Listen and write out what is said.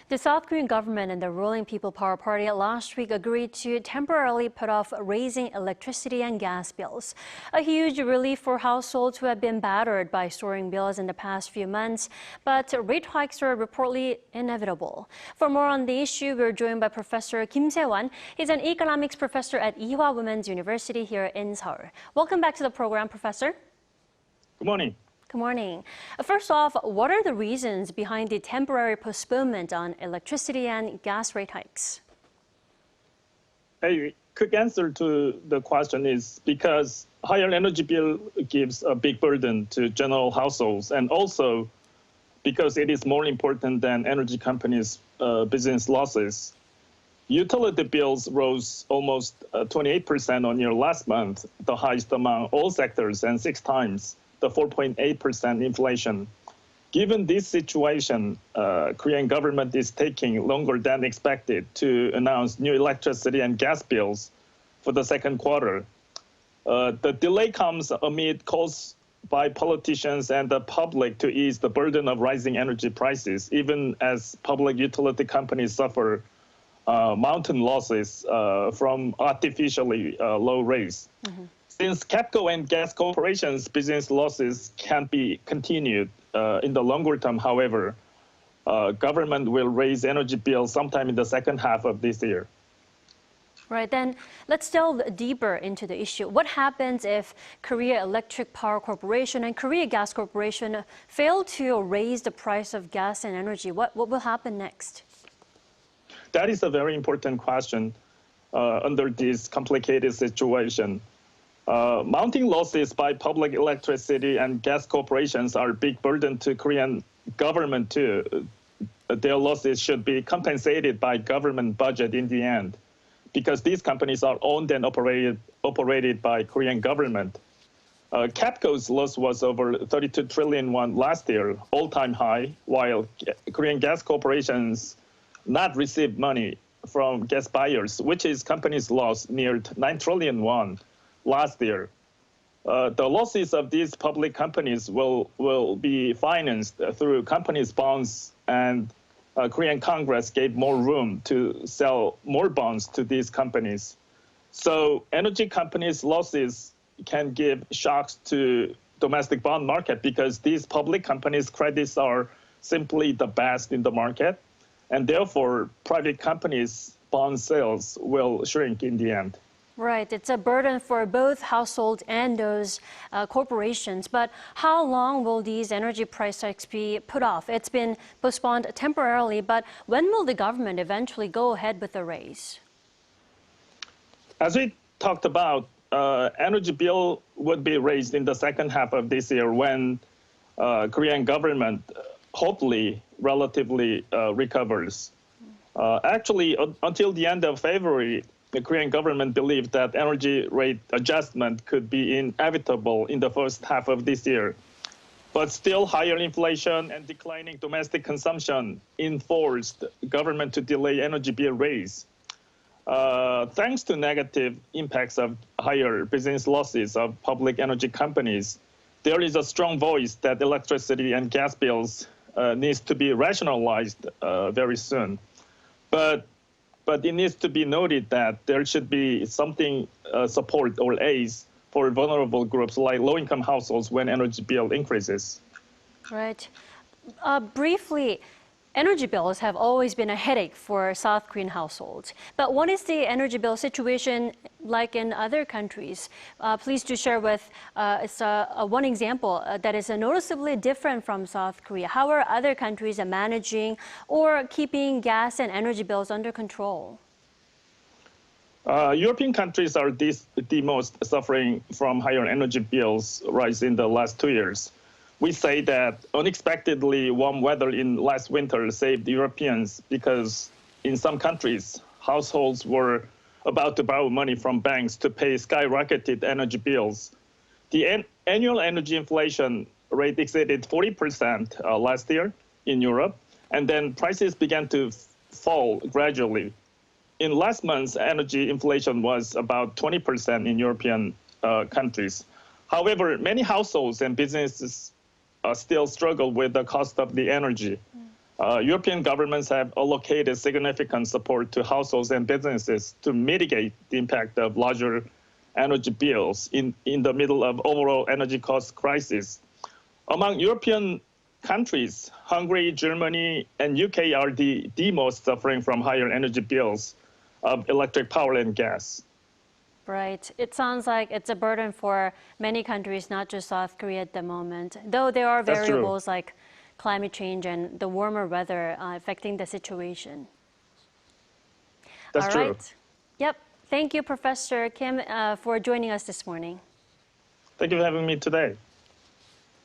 The South Korean government and the ruling People Power Party last week agreed to temporarily put off raising electricity and gas bills. A huge relief for households who have been battered by soaring bills in the past few months, but rate hikes are reportedly inevitable. For more on the issue, we're joined by Professor Kim Sei-wan. He's an economics professor at Ewha Womans University here in Seoul. Welcome back to the program, Professor. Good morning. Good morning. First off, what are the reasons behind the temporary postponement on electricity and gas rate hikes? A quick answer to the question is because higher energy bill gives a big burden to general households, and also because it is more important than energy companies' business losses. Utility bills rose almost 28% on year last month, the highest among all sectors, and 6 times the 4.8% inflation. Given this situation, Korean government is taking longer than expected to announce new electricity and gas bills for the second quarter. The delay comes amid calls by politicians and the public to ease the burden of rising energy prices, even as public utility companies suffer mountain losses from artificially low rates. Mm-hmm. Since KEPCO and gas corporations' business losses can't be continued in the longer term, however, government will raise energy bills sometime in the second half of this year. Right, then let's delve deeper into the issue. What happens if Korea Electric Power Corporation and Korea Gas Corporation fail to raise the price of gas and energy? What will happen next? That is a very important question under this complicated situation. Mounting losses by public electricity and gas corporations are a big burden to Korean government too. Their losses should be compensated by government budget in the end, because these companies are owned and operated by Korean government. KEPCO's loss was over 32 trillion won last year, all-time high, while Korean gas corporations not received money from gas buyers, which is company's loss near 9 trillion won. Last year. The losses of these public companies will be financed through companies' bonds, and Korean Congress gave more room to sell more bonds to these companies. So energy companies' losses can give shocks to domestic bond market because these public companies' credits are simply the best in the market, and therefore private companies' bond sales will shrink in the end. Right, it's a burden for both households and those corporations. But how long will these energy price hikes be put off? It's been postponed temporarily, but when will the government eventually go ahead with the raise? As we talked about, energy bill would be raised in the second half of this year when Korean government hopefully relatively recovers. Actually, until the end of February, the Korean government believed that energy rate adjustment could be inevitable in the first half of this year. But still, higher inflation and declining domestic consumption enforced government to delay energy bill raise. Thanks to negative impacts of higher business losses of public energy companies, there is a strong voice that electricity and gas bills needs to be rationalized very soon. But it needs to be noted that there should be something support or aids for vulnerable groups like low-income households when energy bill increases. Right. Briefly, energy bills have always been a headache for South Korean households. But what is the energy bill situation like in other countries? Please do share with us one example that is noticeably different from South Korea. How are other countries managing or keeping gas and energy bills under control? European countries are the most suffering from higher energy bills rise in the last 2 years. We say that unexpectedly warm weather in last winter saved Europeans because in some countries, households were about to borrow money from banks to pay skyrocketed energy bills. The annual energy inflation rate exceeded 40% last year in Europe, and then prices began to fall gradually. In last month's energy inflation was about 20% in European countries. However, many households and businesses still struggle with the cost of the energy. European governments have allocated significant support to households and businesses to mitigate the impact of larger energy bills in the middle of overall energy cost crisis. Among European countries, Hungary, Germany, and UK are the most suffering from higher energy bills of electric power and gas. Right. It sounds like it's a burden for many countries, not just South Korea at the moment, though there are variables like climate change and the warmer weather affecting the situation. That's All true. right. Yep. Thank you, Professor Kim, for joining us this morning. Thank you for having me today.